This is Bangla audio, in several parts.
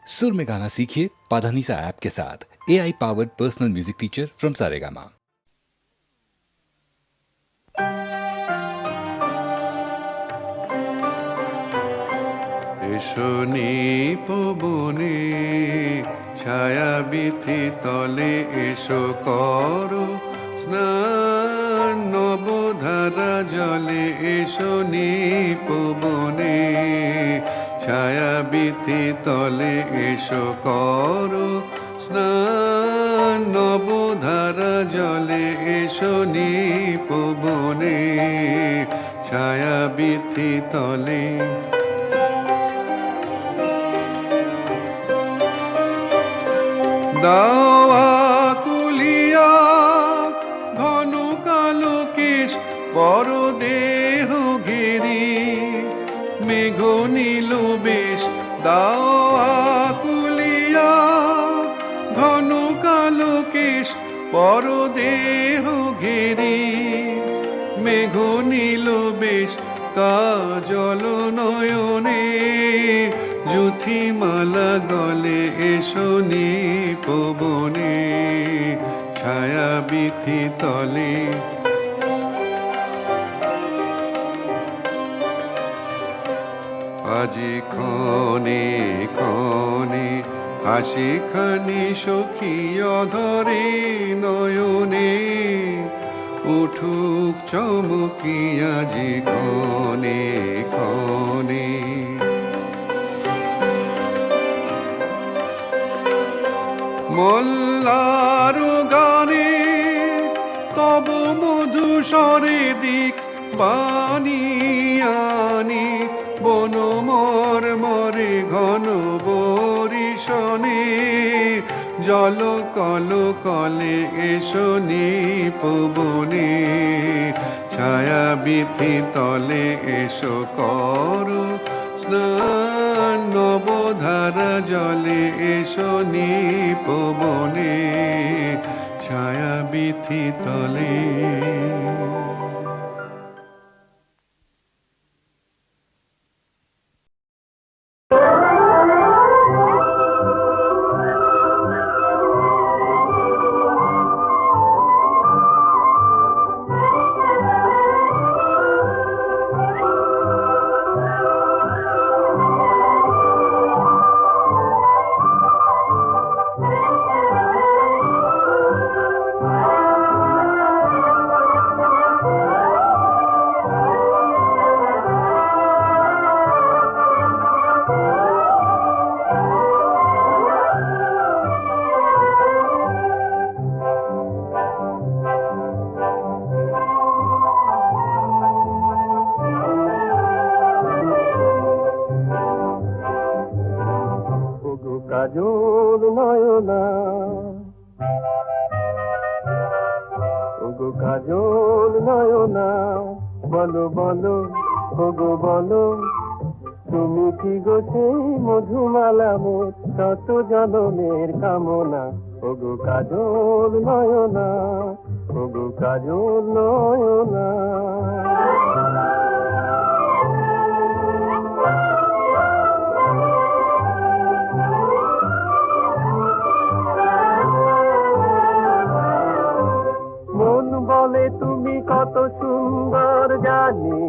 सुर में गाना सीखिए पाधानीसा ऐप के साथ। AI powered personal music teacher from Saregama. এসো নিপবনে ছায়া বিথি তলে এসো করো স্নান নবধারা জলে এসো নিপবনে ছায়া বিথি তলে এসো করো স্নান নবধারা জলে এসো নিপবনে ছায়া বিথি তলে দাওয়া কুলিয়া ঘন কালো কেশ বড় দেহ ঘেরি মেঘ নীল বেশ দাওয়া কুলিয়া ঘন কালো কেশ বড় দেহ ঘেরি মেঘ নীল বেশ কাজল নয়নে জ্যোতিমালা গলে এসো নিপবনে ছায়া বিথি তলে আজি ক্ষণে ক্ষণে হাসি খানি সখী অধরে নয়নে উঠুক চমকিয়া যে ক্ষণে ক্ষণে মল্লার গানে তব মধুস্বরে দিক বানিয়ানি বন মরে ঘন বরিশনে জল কল কলে এসো নিপবনে ছায়া বিথি তলে এসো করো স্নান নবধারা জলে এসো নিপবনে ছায়া বিথি তলে কাজল নয়না ওগো কাজল নয়না বলো বলো ওগো বলো তুমি কি গো সেই মধুমালা মোর শত জনমের কামনা ওগো কাজল নয়না ওগো কাজল নয়না বলে তুমি কত সুন্দর জানি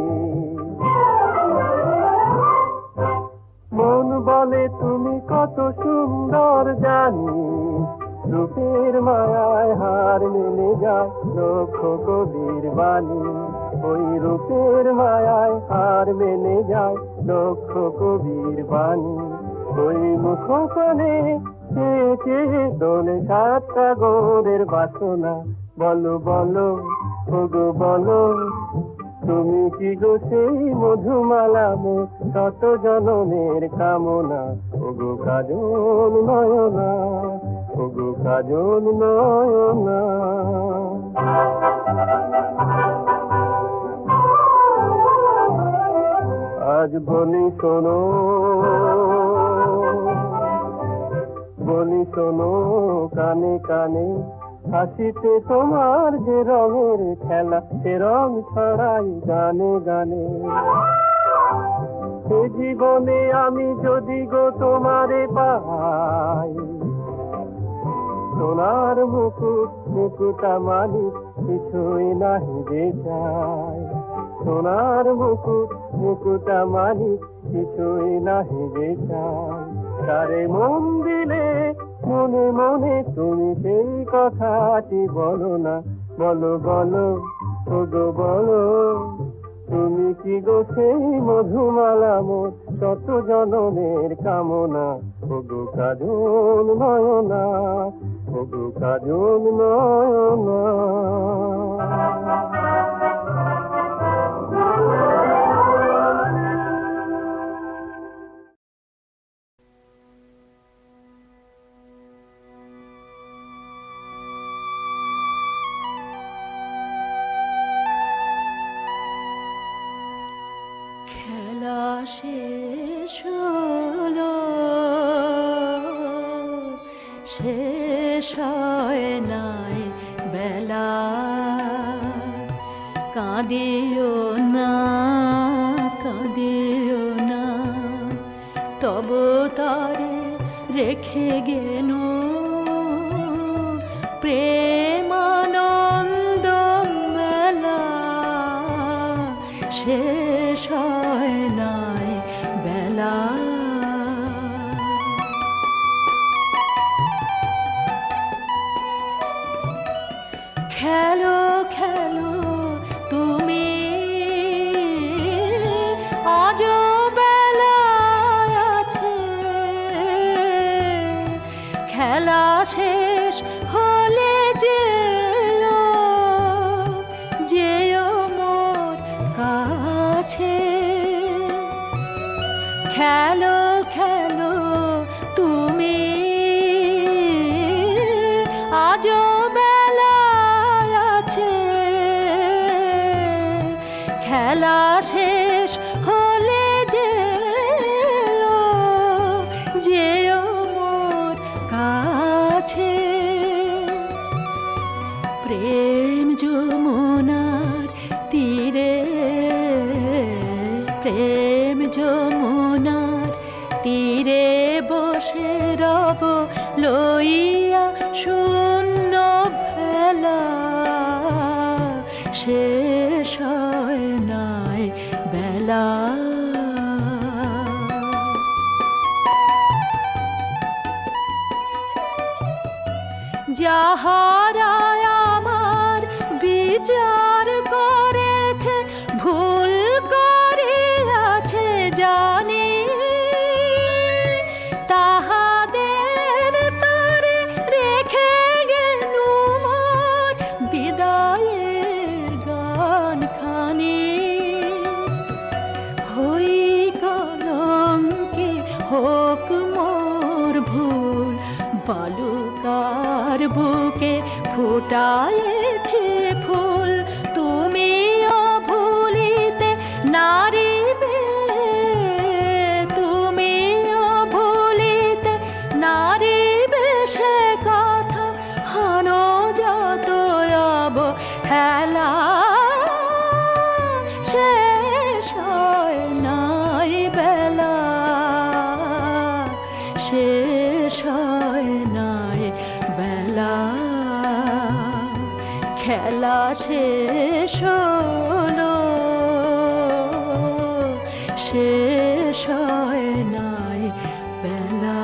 মন বলে তুমি কত সুন্দর জানি রূপের মায়ায় হার মেনে যায় লক্ষ কবির বাণী ওই রূপের মায়ায় হার মেনে যায় লক্ষ কবির বাণী ওই মুখখানে চেয়ে দোলে সাতটা গোরের বাসনা বলো বলো ওগো বলো তুমি কি গো সেই মধুমালা মোর শত জনমের কামনা ওগো কাজল নয়না ওগো কাজল নয়না আজ বলি শোনো কানে কানে হাসিতে তোমার যে রঙের খেলা সে রং ছড়াই গানে গানে এ জীবনে আমি যদি গো তোমারে পাই, সোনার মুকুট মুকুটা মালিক কিছুই নাহি যে চাই, সোনার মুকুট মুকুটা মালিক কিছুই নাহি যে চাই। তারে মন দিলে মনে মনে তুমি সেই কথাটি বলো না, বলো বলো ওগো বলো, তুমি কি গো সেই মধুমালা মোর শত জনমের কামনা, ওগো কাজল নয়না, ওগো কাজল নয়না। খেলা শেষ হলো, শেষ হয় নাই বেলা, কাঁদিও না কাঁদিও না, তব তারে রেখে গেল প্রেমানন্দ মেলা, শেষ হয় নাই বেলা। খেলো খেলো তুমি আজ বেলা আছে, খেলা শেষ হলে যেও যেও মোর কাছে, খেলো খেলো তুমি আজ বেলা আছে, খেলা শেষ হলে যেও যেও মোর কাছে। প্রেম যমুনার তীরে, প্রেম যমুনার তীরে বসে রব লইয়া শূন্য ভেলা, শেষ হয় নাই বেলা। যাহারা আমার বিচার করেছে ভুল করিয়াছে জানি, তাহাদের তরে রেখে গেলুম মোর বিদায়ের গান খানি। হই কলঙ্কে হোক মোর ভুল, বালুকার বুকে ফুটায়েছে ফুল, তুমিও ভুলিতে নারিবে, তুমিও ভুলিতে নারিবে সে কথা, হানো যত অবহেলা, শেষ হয় নাই বেলা, শেষ হয় নাই বেলা। খেলা শেষ হলো, শেষ হয় নাই বেলা।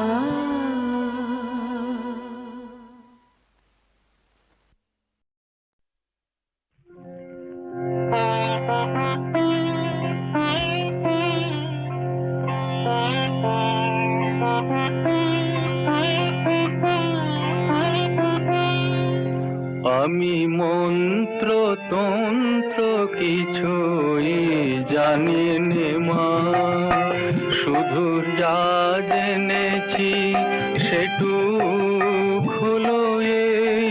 আমি মন্ত্র তন্ত্র কিছুই জানি নে মা, শুধু যা জেনেছি সেটুক হলো এই,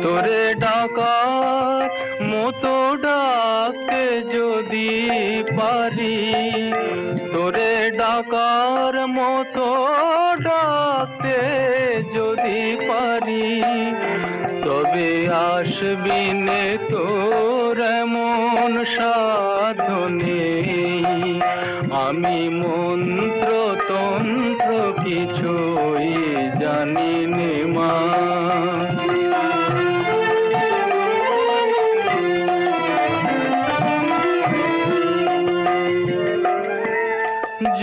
তোরে ডাকার মতো ডাকতে যদি পারি, তোরে ডাকার মতো ডাকতে যদি পারি, তবে আসবি নে তোর এমন সাধনে, আমি মন্ত্র তন্ত্র কিছুই জানি নে মা।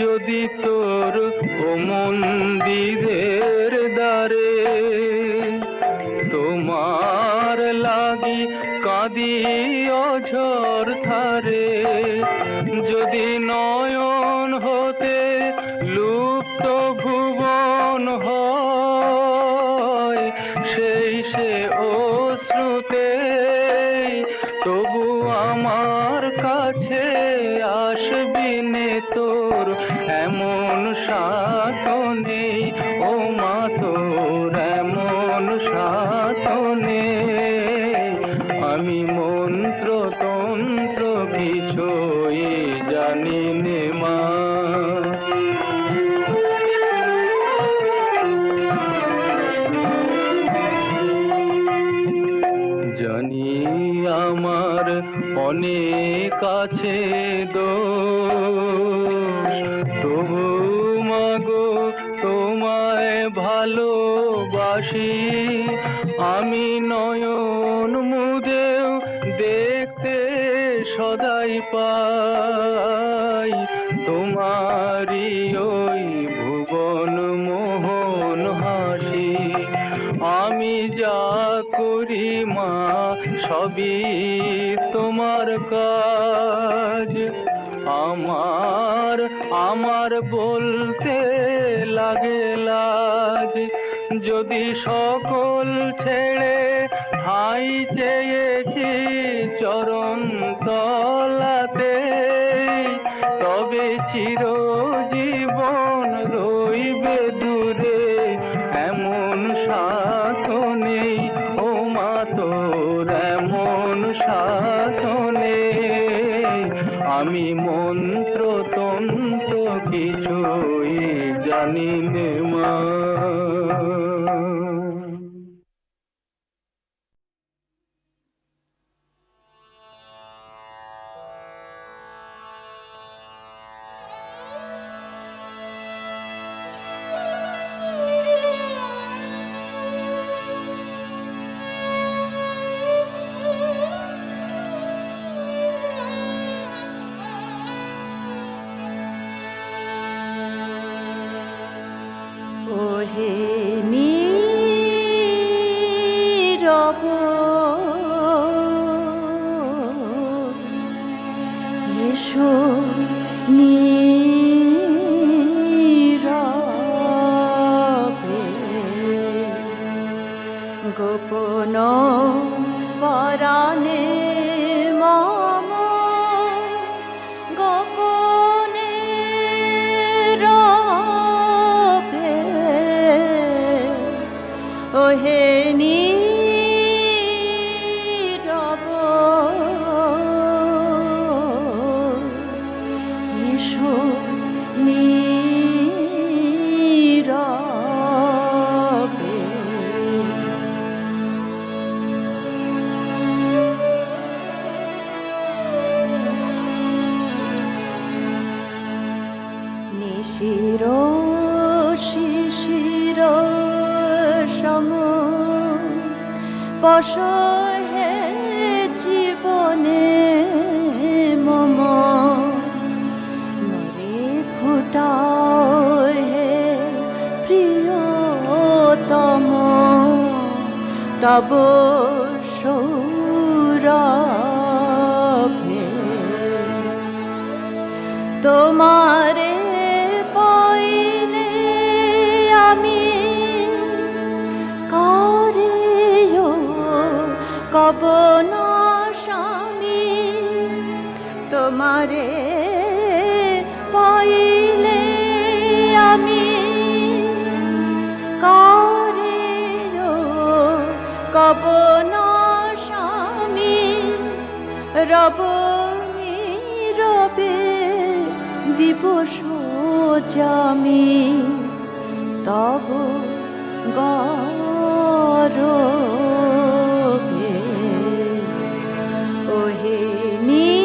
যদি তোর ও মন্দিরের দ্বারে তোমার লাগি কাঁদি অঝর ধারে, যদি নয়ন হতে লুপ্ত ভুবন হয় সেই সে অশ্রুতে, তবু আমার কাছে আসবি নে তোর এমন সাথ নেই ও মা, তোর এমন সাথ নেই। আমি মন্ত্র তন্ত্র কিছুই জানি নে মা। জানি আমার অনেক আছে দোষ, তবু মাগো তোমায় ভালোবাসি। আমি নয়ন মুদেও দেখতে সদাই পাই তোমারি ওই ভুবন মোহন হাসি। আমি যা করি মা সবই তোমার কাজ, আমার বলতে লাগে লাজ। যদি সকল ছেড়ে ঠাঁই চেয়েছি চরণ তলাতে, তবে চিরজীবন রইবে দূরে এমন সাথ নেই ও মা, তোর এমন সাথ নেই। আমি মন্ত্র তন্ত্র কিছুই জানি নে মা। ওহে নীরব এসো নীরবে, গোপন পরাণে মম গোপনে রবে। ওহে নীরব এসো নীরবে। নিশির শিশির সম বসহে জীবনে মম, মরে ফুটাও হে প্রিয়তম তব সৌরভে। তোমারে পাইলে আমি কারেও কব না স্বামী, তোমারে পাইলে আমি কারেও কব না স্বামী। রব নীরবে দিবস জামি তব গরবে। ওহে নীরব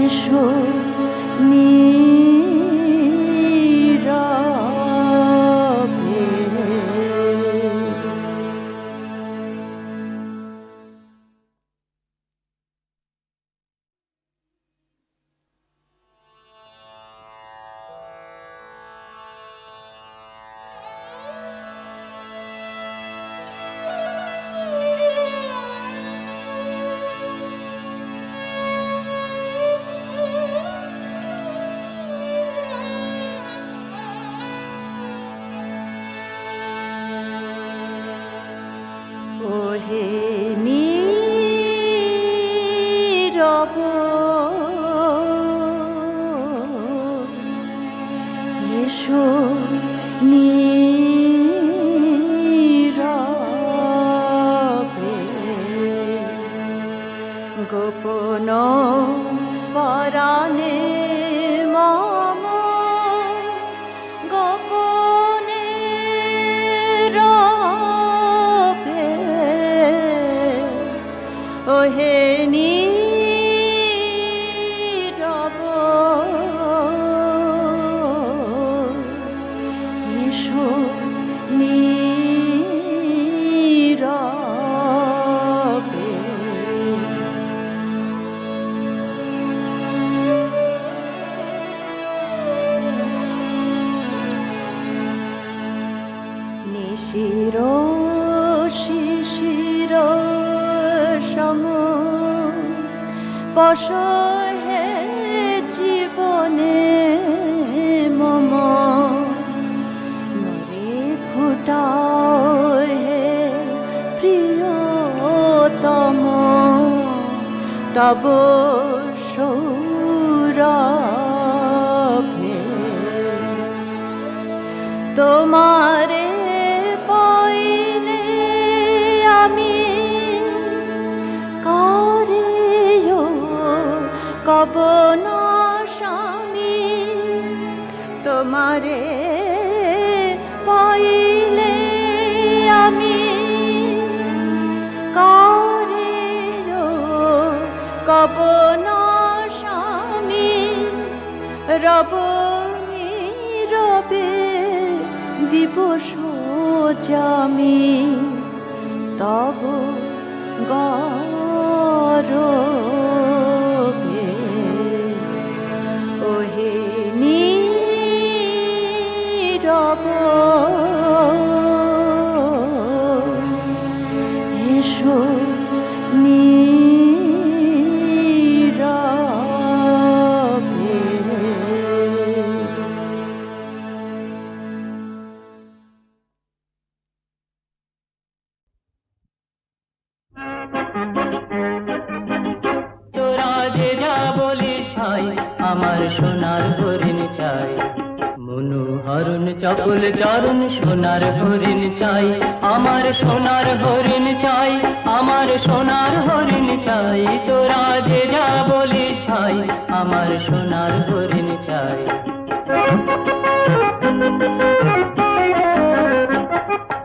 এসো নীরবে। ওহে নীরব এসো নীরবে। গোপন পরাণে মম গোপনে রবে। ওহে নীরব এসো নীরবে। নিশির শিশির সম পশহে জীবনে মম মরে ফুটাও হে প্রিয়তম তব সৌরভে। তোমারে পাইলে আমি কারেও কব না স্বামী। তোমারে পাইলে আমি কারেও কব না স্বামী। রব নীরবে দিবস জামি তব গরবে। ওহে নীরব এসো নীরবে। তোরা যে যা বলিস ভাই আমার সোনার হরিণ চাই। মনোহরণ চপল চরণ সোনার হরিণ চাই। আমার সোনার হরিণ চাই, আমার সোনার হরিণ চাই। তোরা যে যা বলিস ভাই আমার সোনার হরিণ চাই।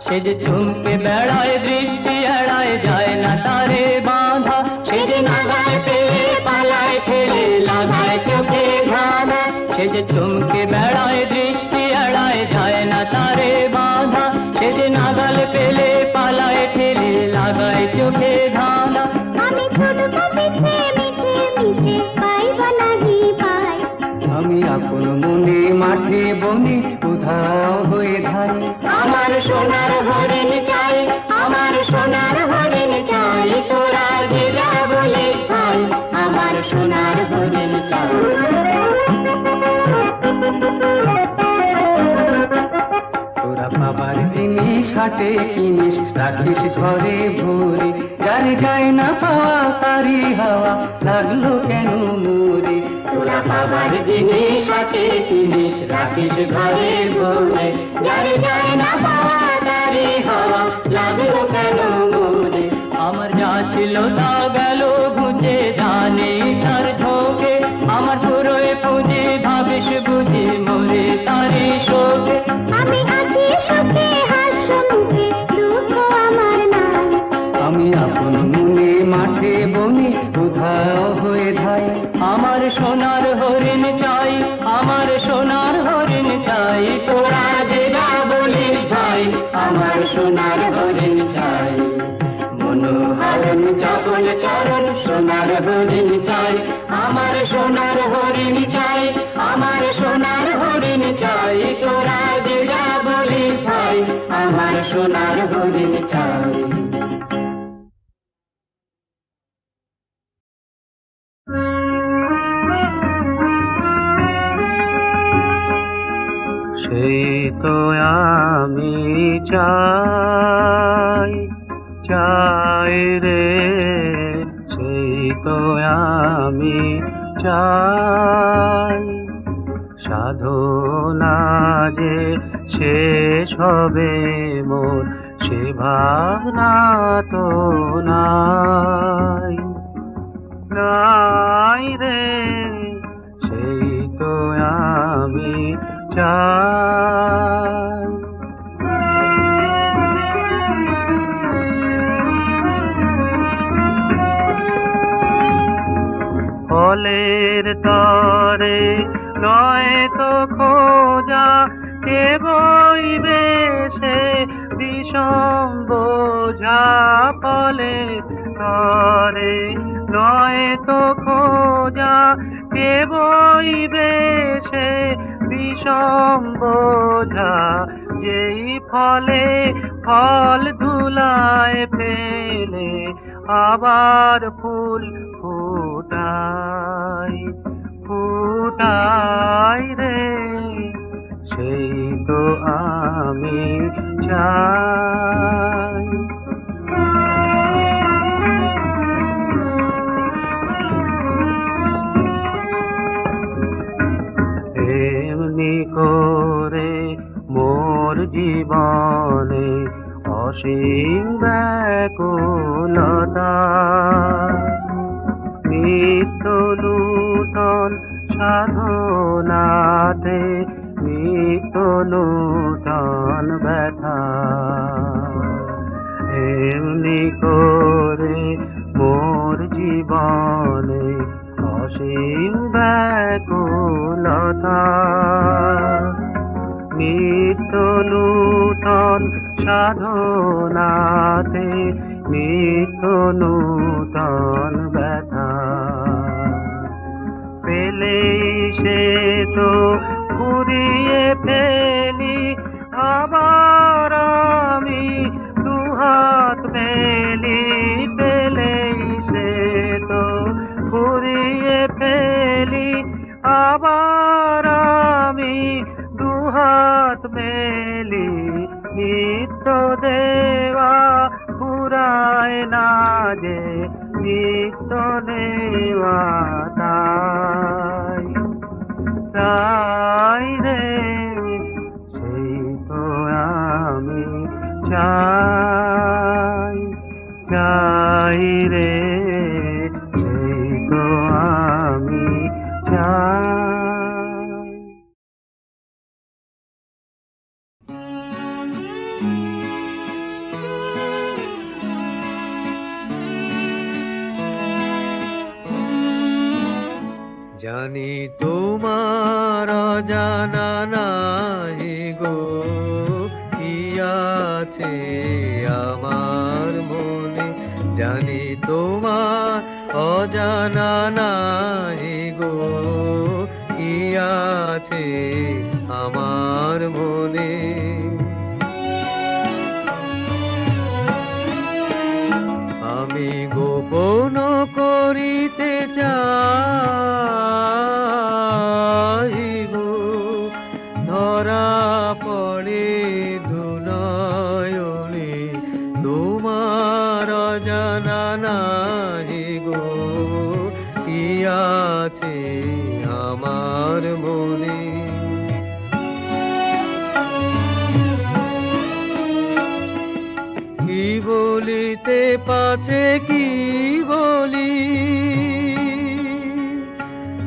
সে যে চুমকে বেড়ায় দৃষ্টি এড়ায় যায় না তারে বাঁধা। সে যে নাগায় পেয়ে পালায় ঠেলে লাগায় চোখে ঘানা। সে যে চুমকে বেড়ায় দৃষ্টি এড়ায় যায় না তারে বাঁধা। সে যে নাগাল পেলে পালায় ঠেলে লাগায় চোখে ধানা। আমি ছোটক পিছে মিছে মিছে পাইবা নাহি পাই। আমি আপন মনে মাঠে বনে উধাও হয়ে ধাই। আমার সোনার হরিণ চাই, আমার সোনার হরিণ চাই। তোরা যে যা বলিস ভাই আমার সোনার হরিণ চাই। তোরা বাবার জিনিস হাটে কিনিস রাখিস ঘরে ভরে। যার যায় না পাওয়া তারি হাওয়া লাগলো কেন মোরে। তোরা বাবার জিনিস হাটে কিনিস রাখিস ঘরে ভরে। যার যায় না পাওয়া তারি হাওয়া লাগলো কেন মোরে। আমার যা ছিল তা গেল বুঝে জানে তার ঝোঁকে। আমার পুরোয় পুঁজি ভাবিস বুঝি মোরে তারি শোকে। আমি আছি সুখে হাস্য মুখে দুঃখ আমার নাই। আমি আপন মনে মাঠে বনে উধাও হয়ে ধাই। আমার আমার সোনার হরিণ চাই, আমার সোনার হরিণ চাই, তোরা যে যা বলিস ভাই, আমার সোনার হরিণ চাই। মনোহরণ চপল চরণ সোনার হরিণ চাই, আমার সোনার হরিণ চাই, আমার সোনার হরিণ চাই, তোরা যে যা বলিস ভাই, আমার সোনার হরিণ চাই। সেই তো আমি চাই, চাই রে, সেই তো আমি চাই। সাধনা যে শেষ হবে মোর, সে ভাবনা তো নাই, নাই রে, সেই তো আমি চাই। ফলের তরে নয় তো খোঁজা, কে বইবে সে বিষম বোঝা। ফলের তরে নয় তো খোঁজা, কে বইবে সে বিষম বোঝা। যেই ফলে ফল ধুলায় ফেলে আবার ফুল ফুটাই, ফুটাই রে, সেই তো আমি চাই। এমনি করে মোর জীবনে অসীম ব্যাকুলতা, নিত্য নূতন সাধনাতে নিত্য নূতন ব্যথা। এমনি করে মোর জীবনে অসীম ব্যাকুলতা, নিত্য নূতন সাধনাতে নিত্য নূতন ব্যথা। পেলেই সে তো ঘুরিয়ে ফেলি, আবার আমি দুহাত মেলি। পেলেই সে তো ঘুরিয়ে ফেলি, আবার আমি দুহাত মেলি। নিত্য দেওয়া ফুরায় না যে, নিত্য দেওয়া তাই, তাই রে, সেই তো আমি চাই, চাই রে, সেই তো আমি চাই। জানি তোমার অজানা নাহি গো, কি আছে আমার মনে। জানি তোমার অজানা নাহি গো, কি আছে আমার মনে। আমি গোপন করিতে চাইব, ধরা পড়ে দুনয়নে তোমার অজানা নাহি গো, কি আছে আমার মনে। কি বলিতে পাছে কি বলি,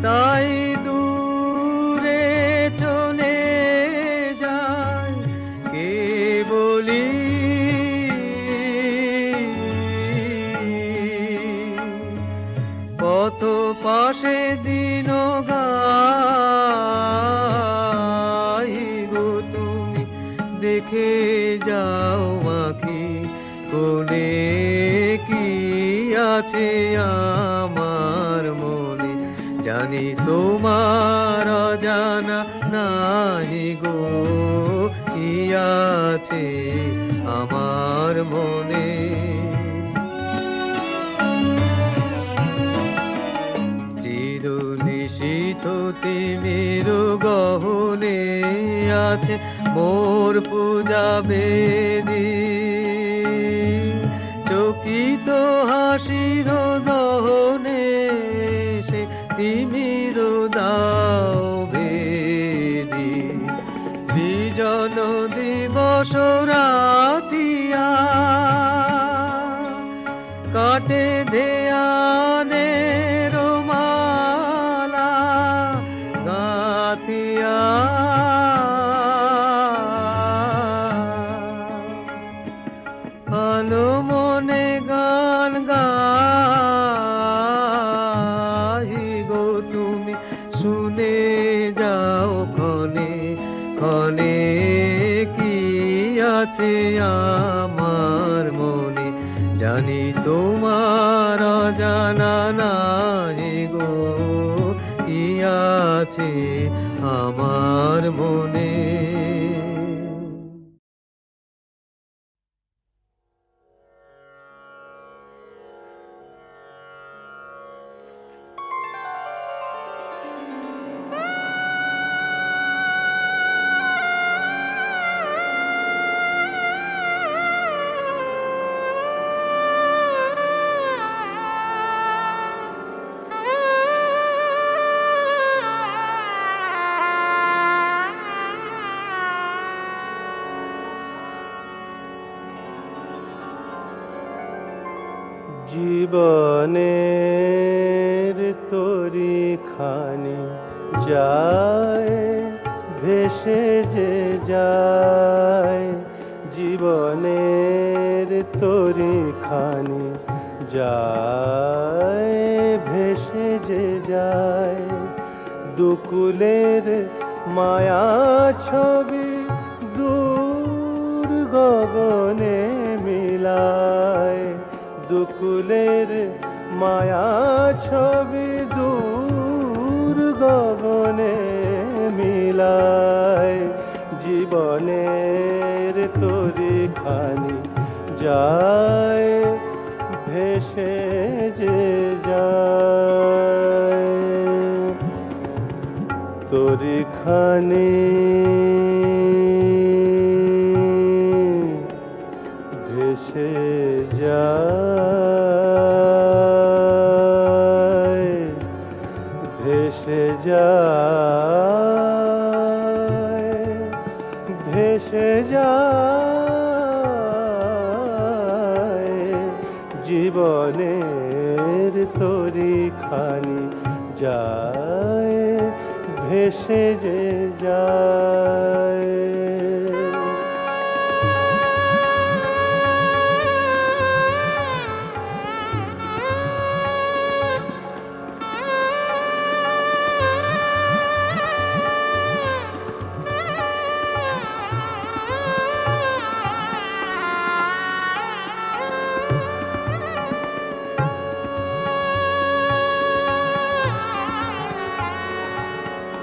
তাই দূরে চলে যায় কে বলি। কত পাশে দিন গাই গো তুমি দেখে যাও মাখি কোলে কি আছে আমার মনে জানি তোমার অজানা নাহি গো কি আছে আমার মনে চিরনিশীথ তিমির গহনে আছে মোর পূজা বেদী চকিত হাসির দহনে সে তিমির দাও ভেদি বিজন দিবস রাতিয়া কাটে ধ্যানের মালা গাথিয়া আলো মনে গান গাই গো তুমি শুনে যাও ক্ষণে ক্ষণে কি আছে আমার মনে জানি তোমার অজানা নাহি গো কি আছে আমার মনে জীবনের তরি খানি যায় ভেসে যে যায় জীবনের তরি খানি যায় ভেসে যে যায় দুকুলের মায়া ছবি দূর গগনে মিলায় দুকুলের মায়া ছবি দূর গগনে মিলায় জীবনের তরি খানি যায় ভেসে যে যায় তরি খানি ভেসে যায় ভেসে যায় ভেসে যায় জীবনের তরি খানি যায় ভেসে যে যায়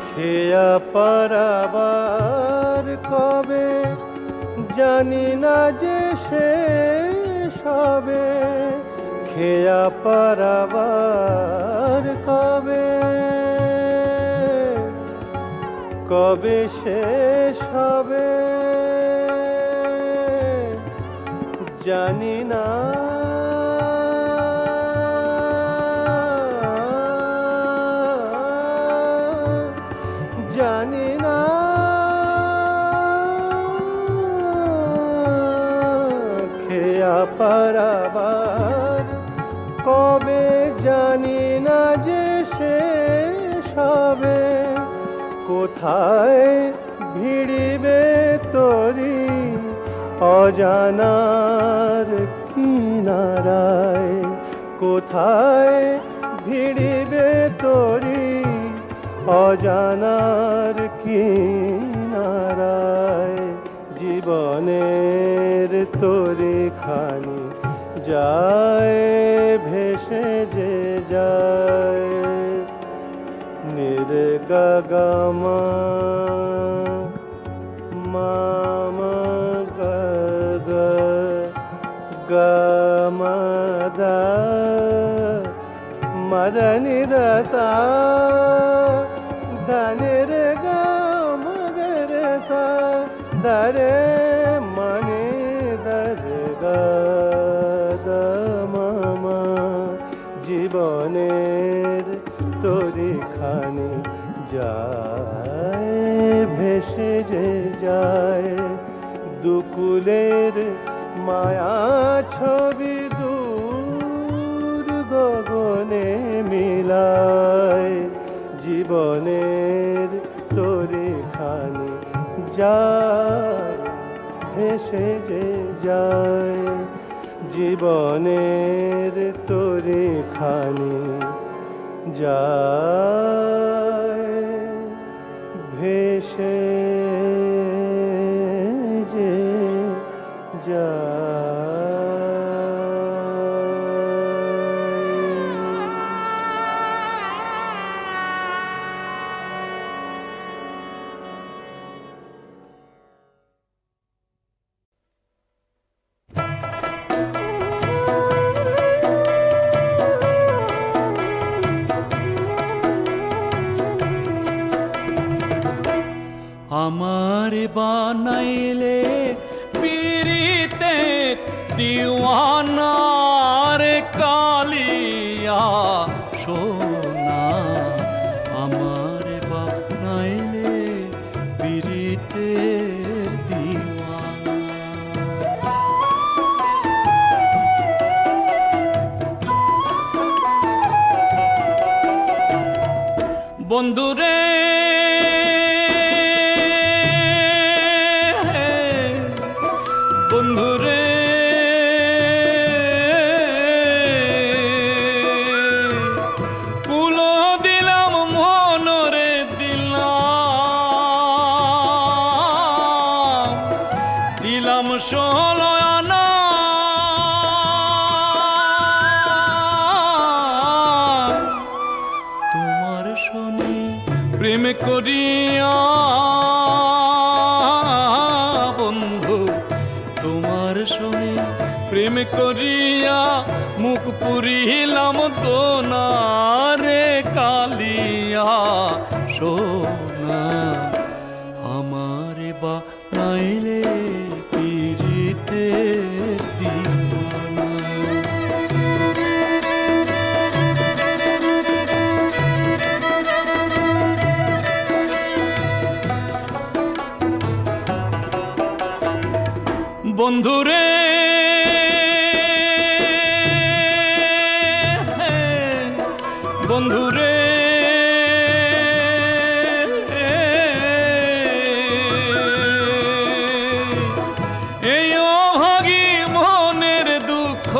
খেয়া পারাবার কবে জানি না যে শেষ হবে খেয়া পারাবার কবে কবে শেষ হবে জানি না জানি না খেয়া পারাবার কবে জানি না যে শেষ হবে কোথায় ভিড়িবে তরি অজানার কিনারায় কোথায় ভিড়িবে তরি অজানার কিনারায় জীবনের তরি খানি যায় ভেসে যে যায় নির্গগমা মামা গগ গমদা মদনি দসা ধনির গমগর সা দরে মনি দর গদ মামা জীবনের তরি খানি যায় ভেসে যে যায় দুকুলের মায়া ছবি দূর গগনে মিলায় জীবনের তরি খানি যায় ভেসে যে যায় জীবনের তরি খানি যায় ভেসে যে আমার বানাইলে পিরিতে দিওয়ানার কালিয়া সোনা আমার বানাইলে পিরিতে দিওয়ানা বন্ধুরে বন্ধুরে কুলো দিলাম মনরে দিলাম দিলাম ষোলয়ানা তোমার শনি প্রেম করিয়া বন্ধু তোমার সঙ্গে প্রেম করিয়া মুখ পুরিলাম তো না রে কালিয়া সোনা আমার বা নাইলে পিরিতে দিওয়ানা বন্ধুরে বন্ধুরে এই অভাগী মনের দুঃখ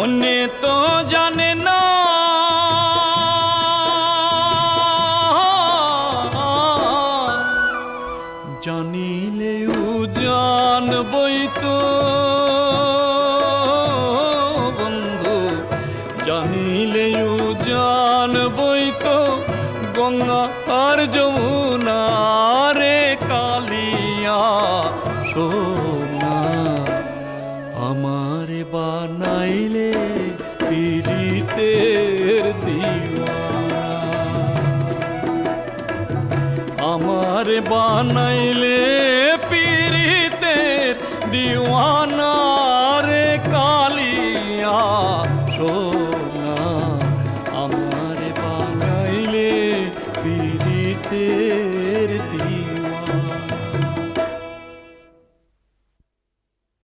অন্যে তো জানে না জানিলেও জানবই তো বন্ধু জানিলেও জানবই তো গঙ্গা আর যমুনা রে কালিয়া সোনা আমার বানাইলে পিরিতের দিওয়ানা আমার বানাইলে পিরিতের দিওয়ানা